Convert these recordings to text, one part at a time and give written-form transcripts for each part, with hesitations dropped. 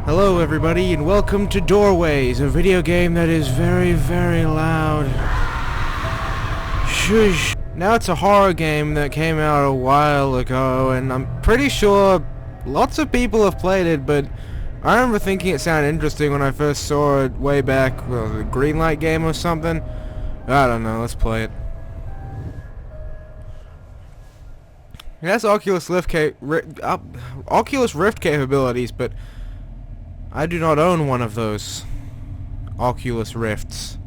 Hello everybody and welcome to Doorways, a video game that is very, very loud. Shush. Now it's a horror game that came out a while ago and I'm pretty sure lots of people have played it, but I remember thinking it sounded interesting when I first saw it way back, the green light game or something. I don't know, let's play it. It has Oculus Rift capabilities, but I do not own one of those Oculus Rifts.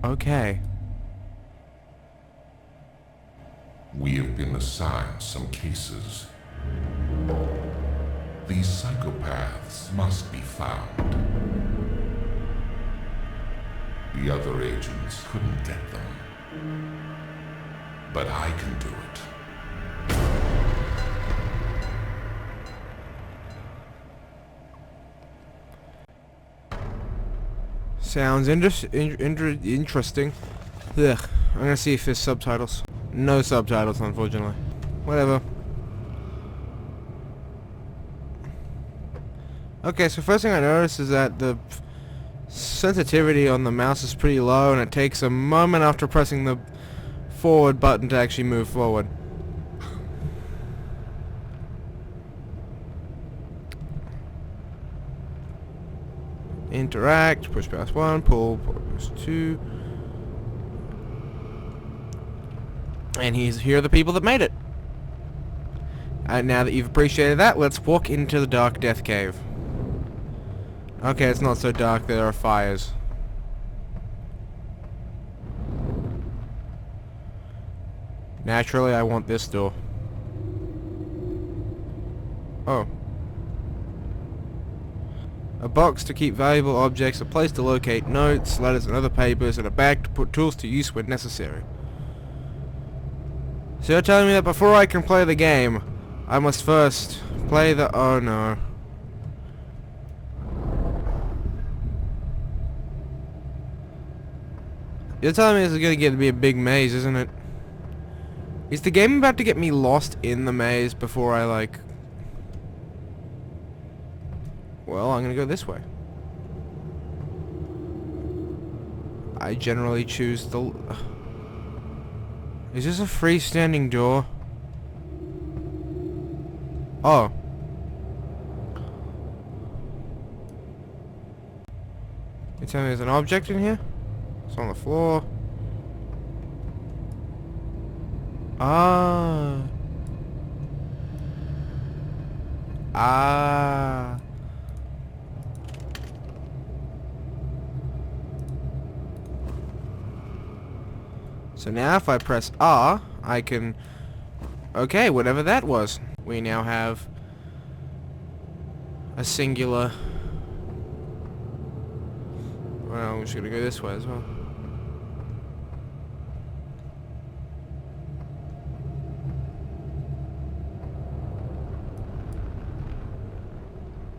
Okay. We have been assigned some cases. These psychopaths must be found. The other agents couldn't get them. But I can do it. Sounds interesting. Ugh. I'm gonna see if there's subtitles. No subtitles, unfortunately. Whatever. Okay, so first thing I noticed is that the sensitivity on the mouse is pretty low, and it takes a moment after pressing the forward button to actually move forward. Interact, push past 1, pull past 2. And here are the people that made it. And now that you've appreciated that, let's walk into the dark death cave. Okay, it's not so dark, there are fires. Naturally, I want this door. Oh. A box to keep valuable objects, a place to locate notes, letters and other papers, and a bag to put tools to use when necessary. So you're telling me that before I can play the game, I must first play the... Oh no. You're telling me this is going to be a big maze, isn't it? Is the game about to get me lost in the maze before I, like... Well, I'm gonna go this way. I generally choose the... Is this a freestanding door? Oh. You tell me there's an object in here? It's on the floor. Ah. Ah. So now if I press R, I can... Okay, whatever that was. We now have a singular... Well, I'm just gonna go this way as well.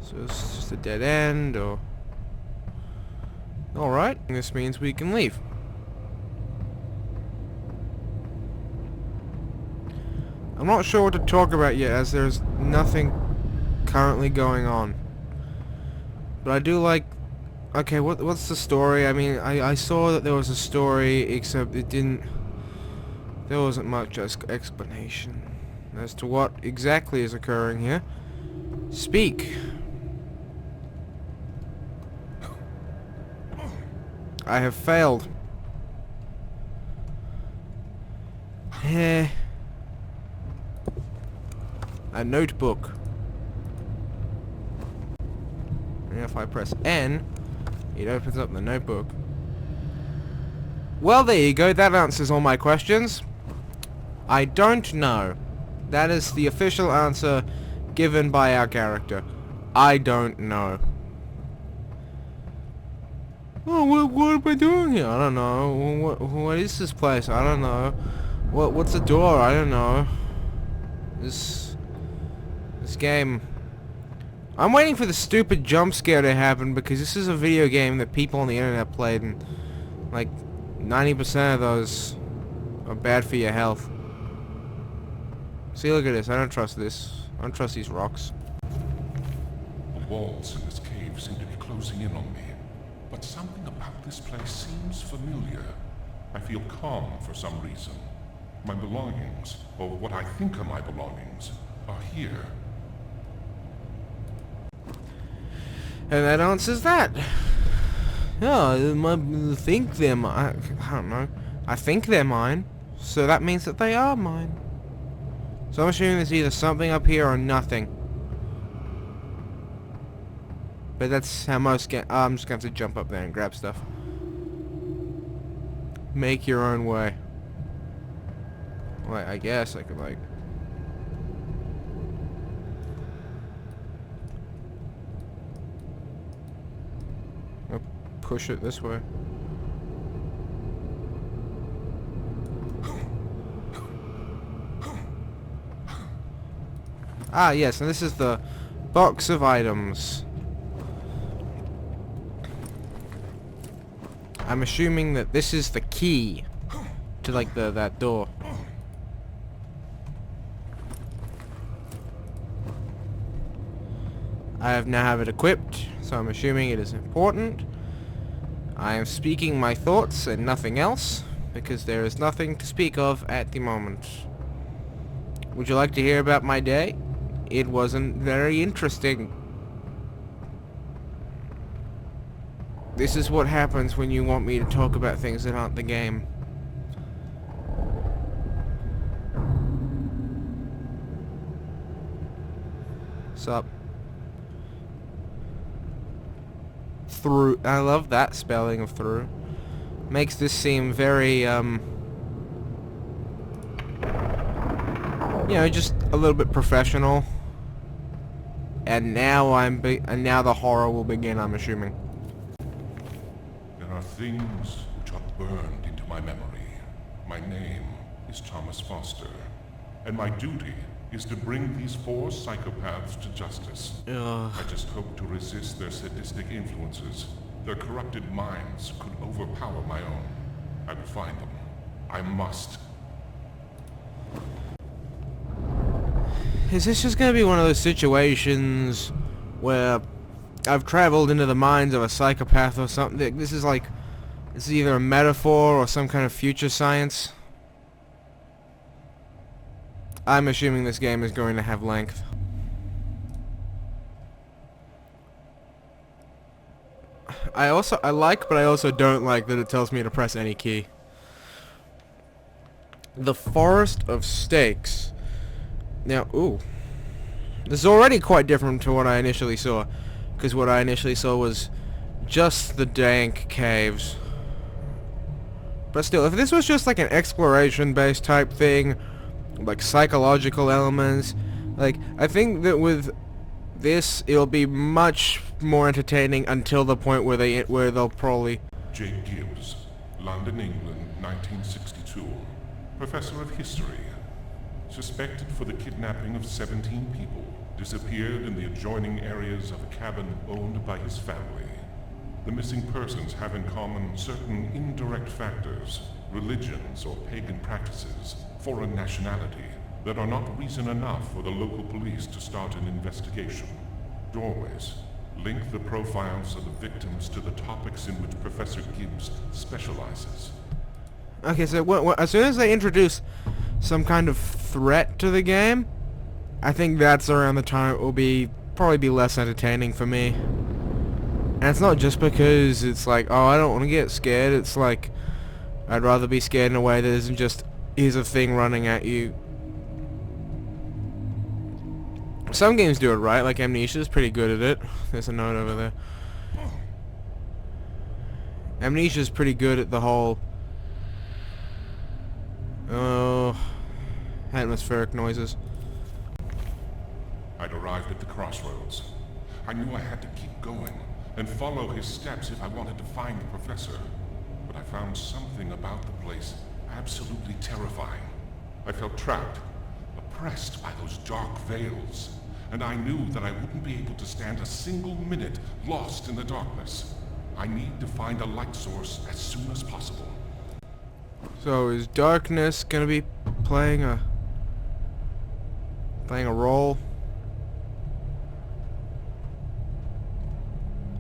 So it's just a dead end, or... Alright, this means we can leave. I'm not sure what to talk about yet, as there's nothing currently going on. But I do like... Okay, what's the story? I mean, I saw that there was a story, except it didn't... There wasn't much explanation as to what exactly is occurring here. Speak. I have failed. A notebook. And if I press N, it opens up the notebook. Well, there you go. That answers all my questions. I don't know. That is the official answer given by our character. I don't know. Oh, what am I doing here? I don't know. What is this place? I don't know. What's the door? I don't know. This game... I'm waiting for the stupid jump scare to happen, because this is a video game that people on the internet played, and like 90% of those are bad for your health. See, look at this. I don't trust this. I don't trust these rocks. walls in this cave seem to be closing in on me. But something about this place seems familiar. I feel calm for some reason. My belongings, or what I think are my belongings, are here. And that answers that. Yeah, I think they're mine. I don't know. I think they're mine. So that means that they are mine. So I'm assuming there's either something up here or nothing. But that's how most I'm just gonna have to jump up there and grab stuff. Make your own way. Well, I guess I could, like... I'll push it this way. Ah, yes, and this is the box of items. I'm assuming that this is the key to, like, that door. I now have it equipped, so I'm assuming it is important. I am speaking my thoughts and nothing else, because there is nothing to speak of at the moment. Would you like to hear about my day? It wasn't very interesting. This is what happens when you want me to talk about things that aren't the game. Sup? Through. I love that spelling of through. Makes this seem very, you know, just a little bit professional. And now and now the horror will begin, I'm assuming. There are things which are burned into my memory. My name is Thomas Foster, and my duty is to bring these 4 psychopaths to justice. Ugh. I just hope to resist their sadistic influences. Their corrupted minds could overpower my own. I will find them. I must. Is this just gonna be one of those situations where I've traveled into the minds of a psychopath or something? This is like, this is either a metaphor or some kind of future science. I'm assuming this game is going to have length. I like, but I also don't like that it tells me to press any key. The Forest of Stakes. Now, ooh. This is already quite different to what I initially saw. Because what I initially saw was just the dank caves. But still, if this was just like an exploration-based type thing, like psychological elements, like, I think that with this, it'll be much more entertaining until the point where they'll probably... J. Gibbs, London, England, 1962. Professor of history. Suspected for the kidnapping of 17 people. Disappeared in the adjoining areas of a cabin owned by his family. The missing persons have in common certain indirect factors, religions or pagan practices, foreign nationality, that are not reason enough for the local police to start an investigation. Doorways. Link the profiles of the victims to the topics in which Professor Gibbs specializes. Okay, so as soon as they introduce some kind of threat to the game, I think that's around the time it will probably be less entertaining for me. And it's not just because it's like, oh, I don't want to get scared. It's like, I'd rather be scared in a way that isn't just, here's a thing running at you. Some games do it right, like Amnesia is pretty good at it. There's a note over there. Amnesia is pretty good at the whole... oh... atmospheric noises. I'd arrived at the crossroads. I knew I had to keep going and follow his steps if I wanted to find the professor. But I found something about the place absolutely terrifying. I felt trapped, oppressed by those dark veils, and I knew that I wouldn't be able to stand a single minute lost in the darkness. I need to find a light source as soon as possible. So is darkness gonna be playing a role?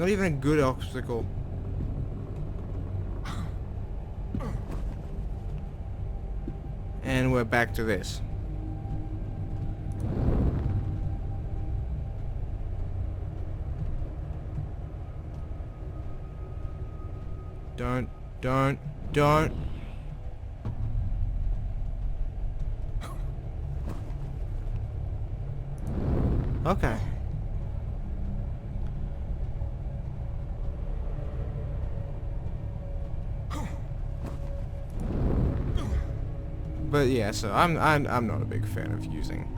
not even a good obstacle. And we're back to this. Don't. Okay. But yeah, so I'm not a big fan of using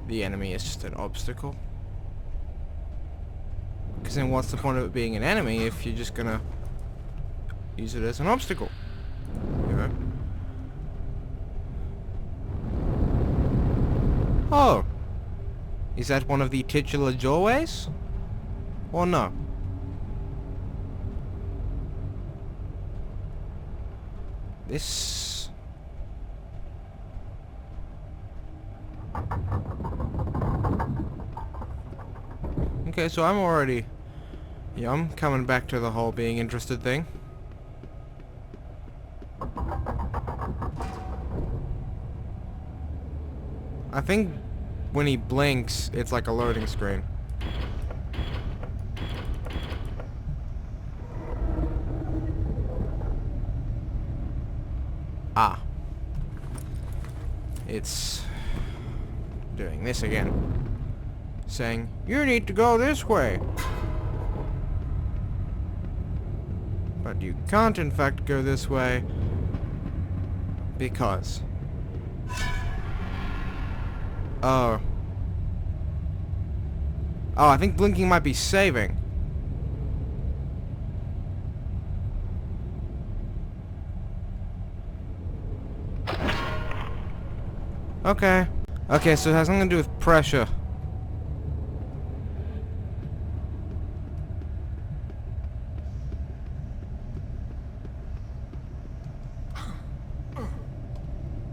the enemy as just an obstacle. Because then what's the point of it being an enemy if you're just gonna use it as an obstacle? You know? Oh! Is that one of the titular doorways? Or no? This... Okay, so I'm already... Yeah, I'm coming back to the whole being interested thing. I think when he blinks, it's like a loading screen. Ah. It's doing this again. Saying, you need to go this way. But you can't in fact go this way because... Oh. Oh, I think blinking might be saving. Okay. Okay, so it has something to do with pressure.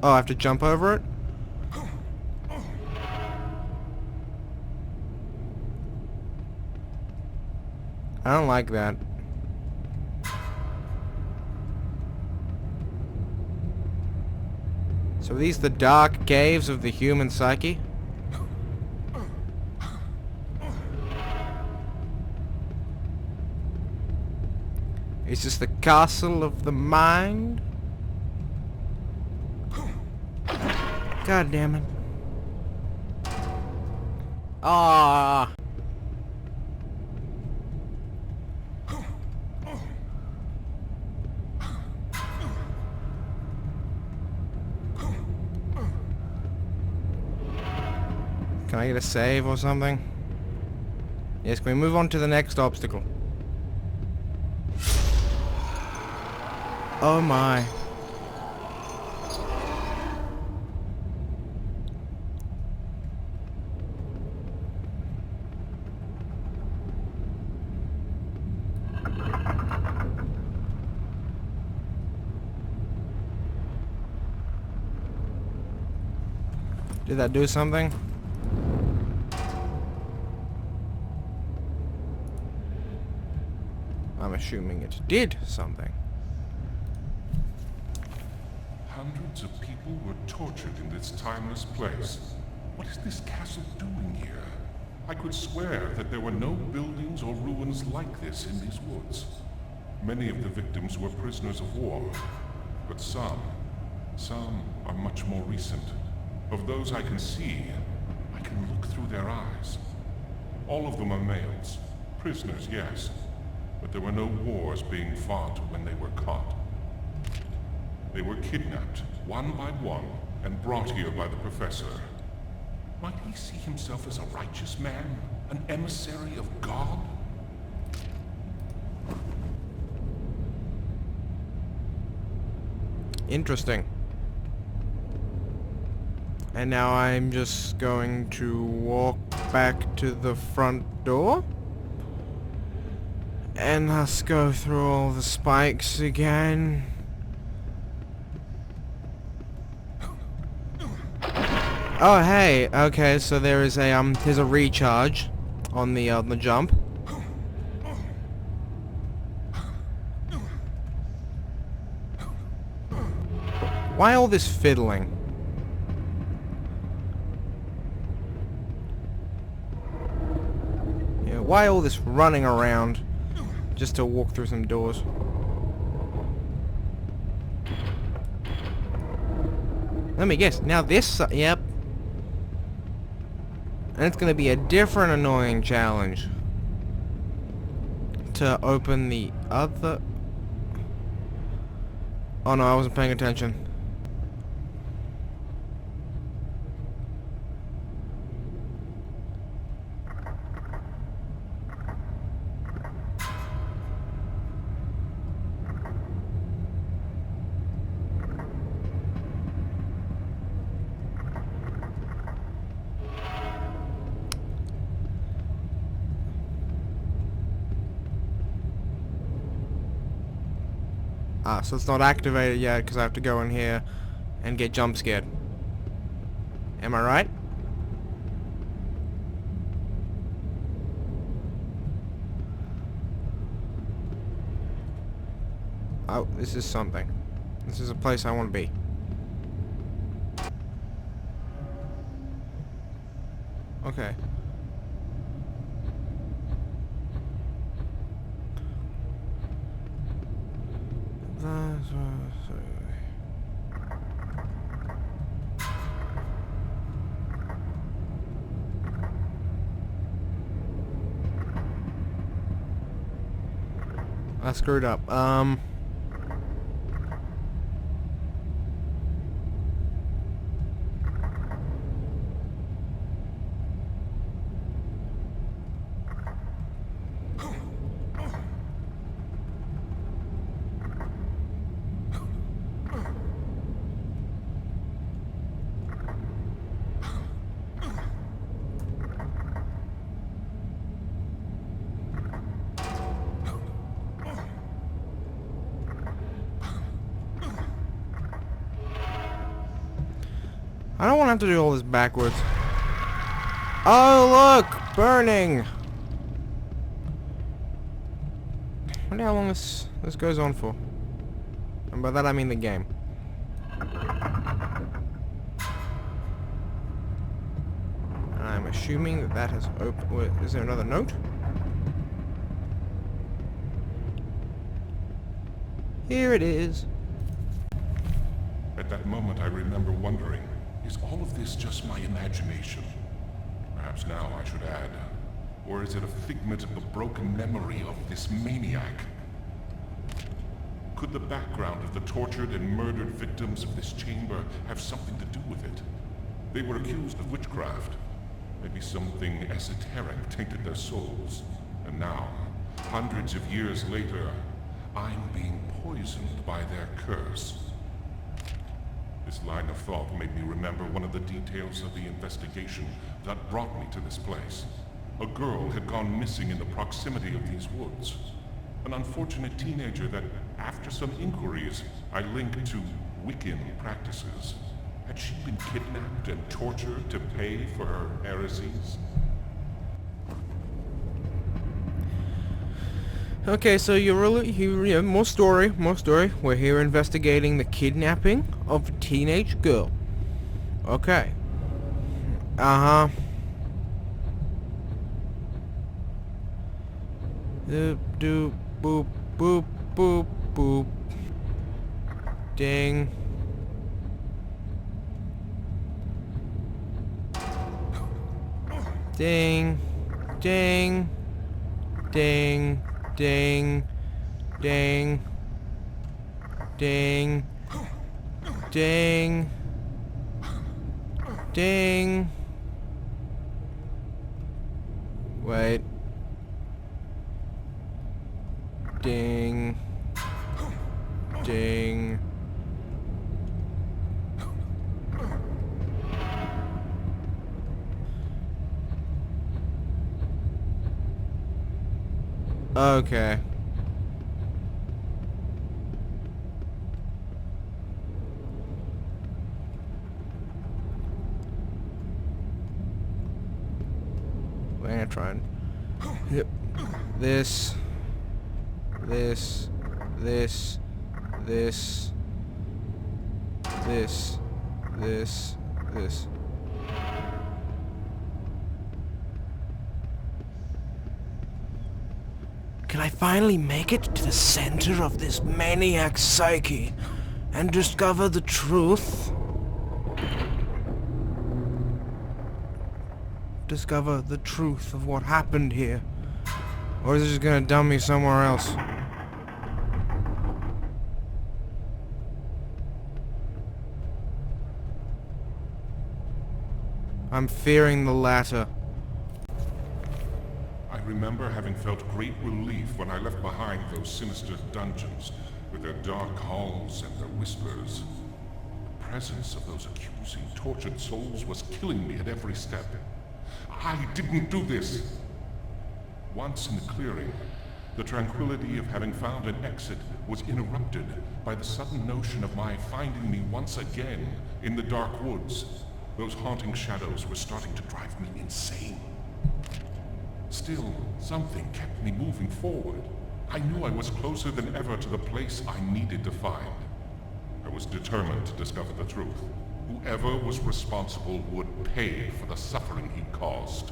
Oh, I have to jump over it? I don't like that. So are these the dark caves of the human psyche? Is this the castle of the mind? God damn it. Ah. Can I get a save or something? Yes, can we move on to the next obstacle? Oh my. Did that do something? I'm assuming it did something. Hundreds of people were tortured in this timeless place. What is this castle doing here? I could swear that there were no buildings or ruins like this in these woods. Many of the victims were prisoners of war, but some are much more recent. Of those I can see, I can look through their eyes. All of them are males. Prisoners, yes. But there were no wars being fought when they were caught. They were kidnapped, one by one, and brought here by the professor. Might he see himself as a righteous man? An emissary of God? Interesting. And now I'm just going to walk back to the front door. And let's go through all the spikes again. Oh hey, okay, so there's a recharge on the jump. Why all this fiddling? Yeah, why all this running around just to walk through some doors? Let me guess. Now this... yep. And it's gonna be a different annoying challenge to open the other... Oh no, I wasn't paying attention. Ah, so it's not activated yet because I have to go in here and get jump scared. Am I right? Oh, this is something. This is a place I want to be. Okay. I screwed up. I don't want to have to do all this backwards. Oh, look! Burning! I wonder how long this goes on for. And by that I mean the game. I'm assuming that that has opened... Wait, is there another note? Here it is. At that moment, I remember wondering, is all of this just my imagination? Perhaps now I should add. Or is it a figment of the broken memory of this maniac? Could the background of the tortured and murdered victims of this chamber have something to do with it? They were accused of witchcraft. Maybe something esoteric tainted their souls. And now, hundreds of years later, I'm being poisoned by their curse. This line of thought made me remember one of the details of the investigation that brought me to this place. A girl had gone missing in the proximity of these woods. An unfortunate teenager that, after some inquiries, I linked to Wiccan practices. Had she been kidnapped and tortured to pay for her heresies? Okay, so more story. We're here investigating the kidnapping of a teenage girl. Okay. Uh-huh. Doop, boop, boop, boop, boop. Ding. Ding. Ding. Ding. Ding. Ding. Ding. Ding. Ding. Wait. Ding. Ding. Okay. We're gonna try and... Yep. This. This. Can I finally make it to the center of this maniac psyche and discover the truth? Discover the truth of what happened here? Or is it just gonna dump me somewhere else? I'm fearing the latter. I remember having felt great relief when I left behind those sinister dungeons with their dark halls and their whispers. The presence of those accusing, tortured souls was killing me at every step. I didn't do this. Once in the clearing, the tranquility of having found an exit was interrupted by the sudden notion of my finding me once again in the dark woods. Those haunting shadows were starting to drive me insane. Still, something kept me moving forward. I knew I was closer than ever to the place I needed to find. I was determined to discover the truth. Whoever was responsible would pay for the suffering he caused.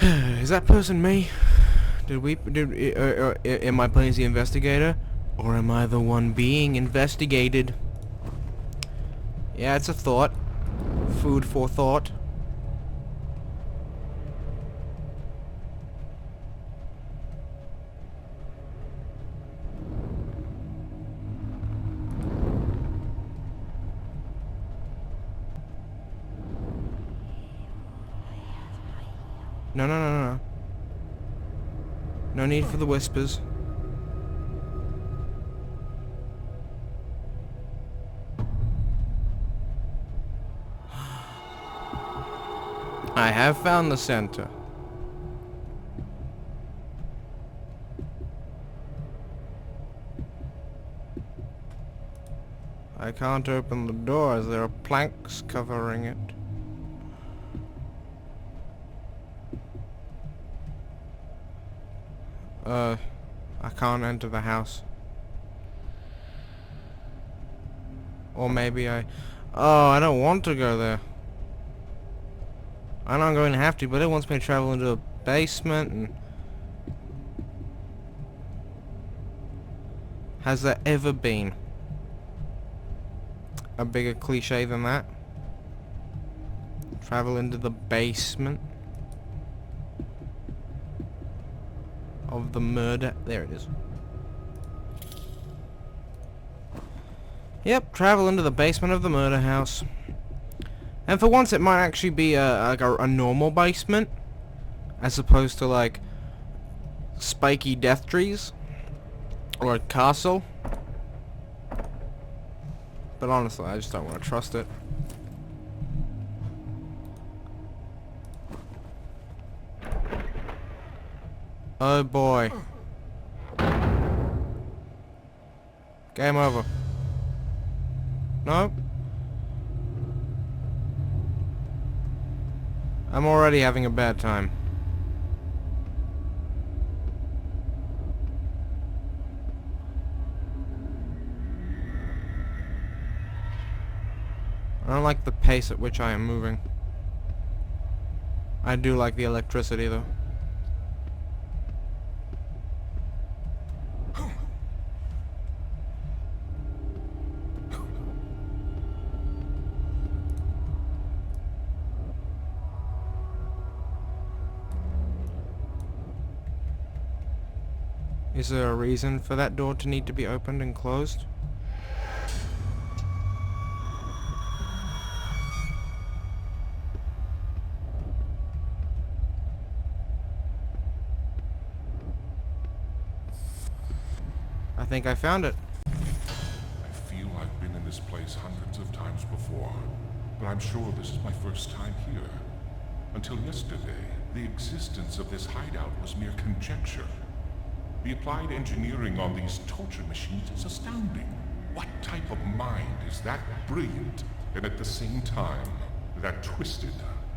Is that person me? Am I playing the investigator? Or am I the one being investigated? Yeah, it's a thought. Food for thought. No. No need for the whispers. I have found the center. I can't open the door as there are planks covering it. I can't enter the house. Or maybe I... Oh, I don't want to go there. I know I'm going to have to, but it wants me to travel into a basement and... Has there ever been a bigger cliche than that? Travel into the basement of the murder. There it is. Yep, travel into the basement of the murder house. And for once it might actually be a normal basement, as opposed to like spiky death trees or a castle. But honestly, I just don't want to trust it. Oh boy. Game over. Nope. I'm already having a bad time. I don't like the pace at which I am moving. I do like the electricity though. Is there a reason for that door to need to be opened and closed? I think I found it. I feel I've been in this place hundreds of times before, but I'm sure this is my first time here. Until yesterday, the existence of this hideout was mere conjecture. The applied engineering on these torture machines is astounding. What type of mind is that brilliant, and at the same time, that twisted,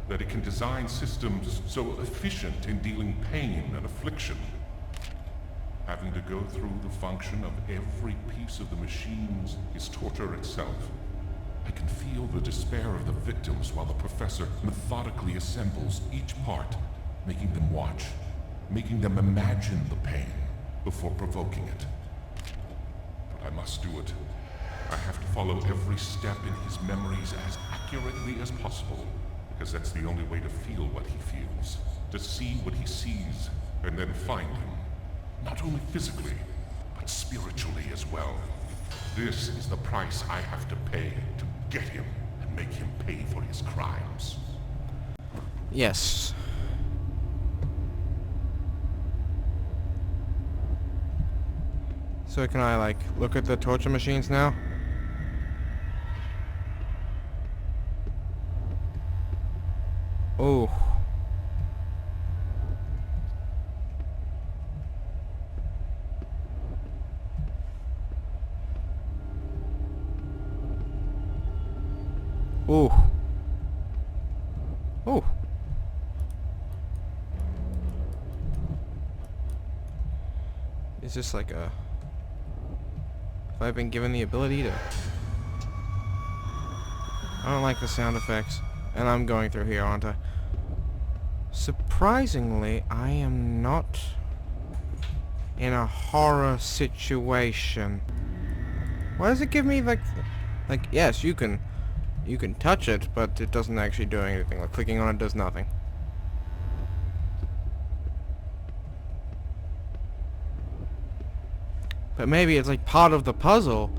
that it can design systems so efficient in dealing pain and affliction? Having to go through the function of every piece of the machines is torture itself. I can feel the despair of the victims while the professor methodically assembles each part, making them watch, making them imagine the pain before provoking it. But I must do it. I have to follow every step in his memories as accurately as possible, because that's the only way to feel what he feels, to see what he sees, and then find him. Not only physically, but spiritually as well. This is the price I have to pay to get him and make him pay for his crimes. Yes. So can I, like, look at the torture machines now? Oh. Oh. Oh. Is this like a... Have I been given the ability to... I don't like the sound effects. And I'm going through here, aren't I? Surprisingly, I am not in a horror situation. Why does it give me like, yes, you can touch it, but it doesn't actually do anything. Like clicking on it does nothing. But maybe it's like part of the puzzle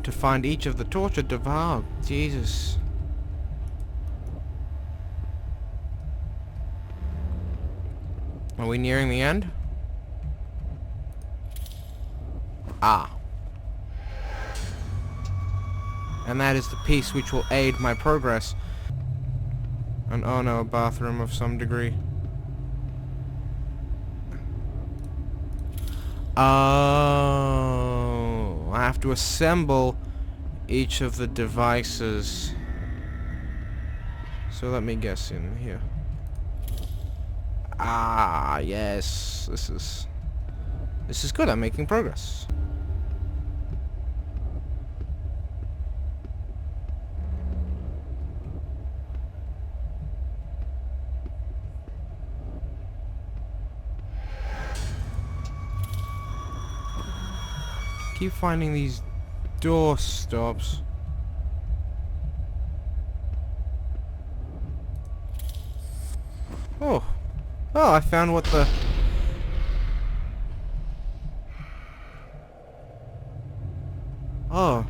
to find each of the tortured devour. Jesus. Are we nearing the end? Ah. And that is the piece which will aid my progress. And oh no, a bathroom of some degree. Oh, I have to assemble each of the devices. So let me guess in here. Ah, yes. This is good. I'm making progress. Keep finding these door stops. Oh. Oh, I found what the... Oh.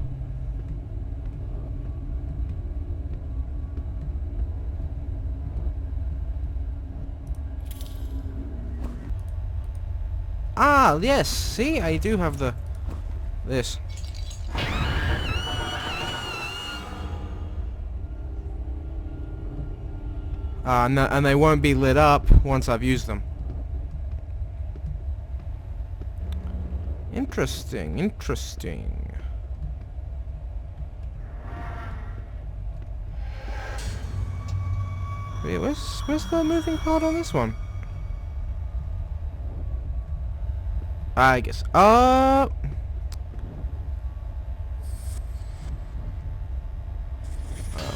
Ah, yes. See, I do have the... This. No, and they won't be lit up once I've used them. Interesting, interesting. Wait, where's the moving part on this one? I guess.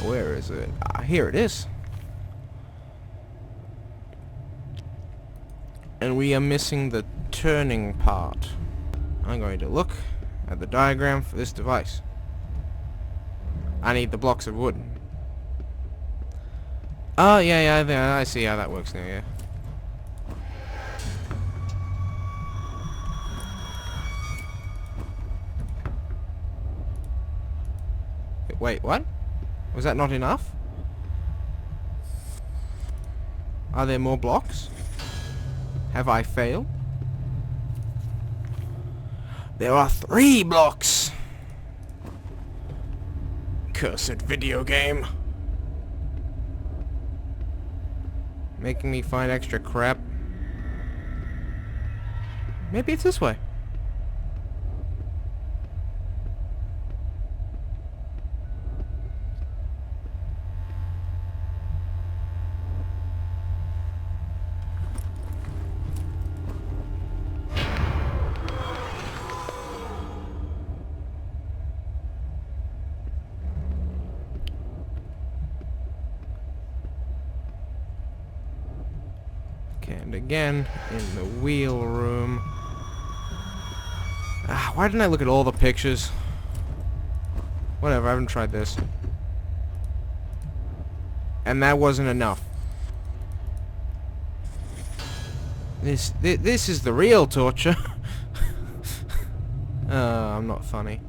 Where is it? Here it is. And we are missing the turning part. I'm going to look at the diagram for this device. I need the blocks of wood. Oh, yeah, I see how that works now, yeah. Wait, what? Was that not enough? Are there more blocks? Have I failed? There are 3 blocks! Cursed video game. Making me find extra crap. Maybe it's this way. And again, in the wheel room. Ah, why didn't I look at all the pictures? Whatever, I haven't tried this. And that wasn't enough. This is the real torture. I'm not funny.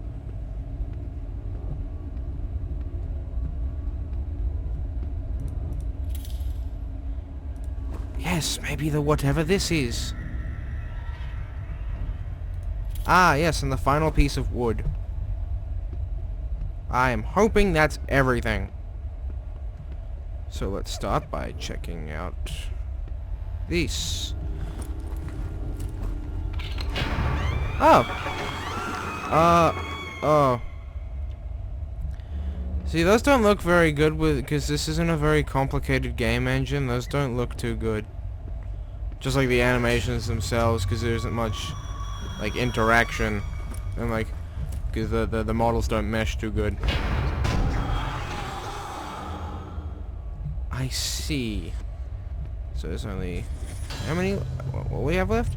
Yes, maybe the whatever this is. Ah, yes, and the final piece of wood. I am hoping that's everything. So let's start by checking out this. Oh. Oh. See, those don't look very good because this isn't a very complicated game engine. Those don't look too good. Just like the animations themselves, because there isn't much, like, interaction. And, like, because the models don't mesh too good. I see. So there's only... How many... What do we have left?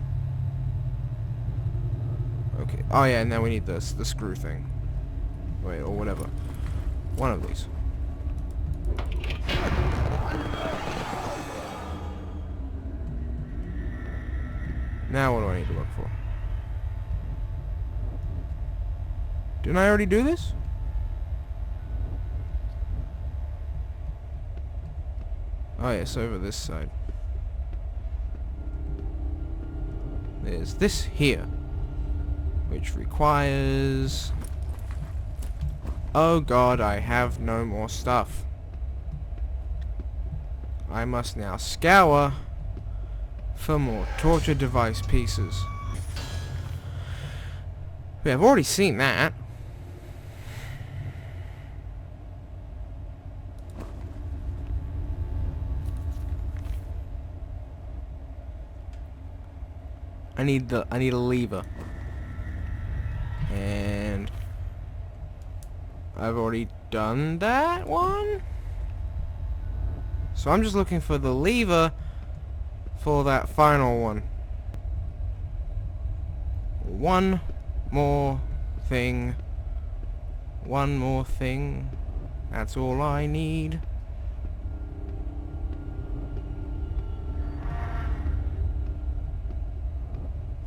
Okay. Oh yeah, and then we need the screw thing. Wait, or whatever. One of these. Now what do I need to look for? Didn't I already do this? Oh yes, over this side. There's this here, which requires... Oh god, I have no more stuff. I must now scour for more torture device pieces. I've already seen that. I need a lever. And I've already done that one. So I'm just looking for the lever for that final one. One more thing. One more thing. That's all I need.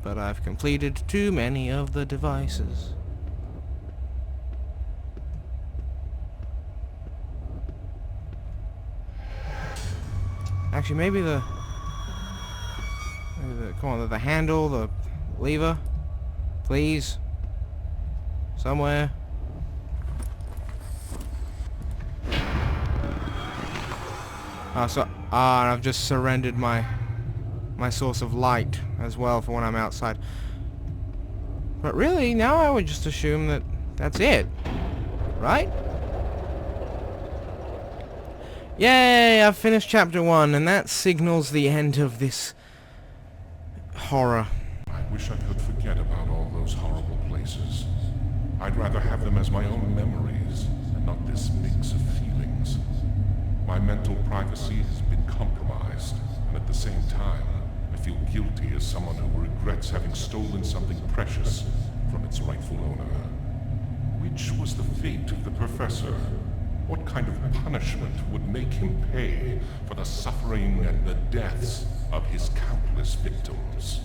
But I've completed too many of the devices. Actually, maybe the come on, the handle, the lever, please, somewhere. And I've just surrendered my source of light as well for when I'm outside. But really, now I would just assume that that's it, right? Yay! I've finished chapter 1, and that signals the end of this horror. I wish I could forget about all those horrible places. I'd rather have them as my own memories, and not this mix of feelings. My mental privacy has been compromised, and at the same time, I feel guilty as someone who regrets having stolen something precious from its rightful owner. Which was the fate of the professor? What kind of punishment would make him pay for the suffering and the deaths of his countless victims?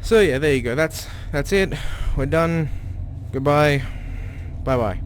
So yeah, there you go. That's it. We're done. Goodbye. Bye-bye.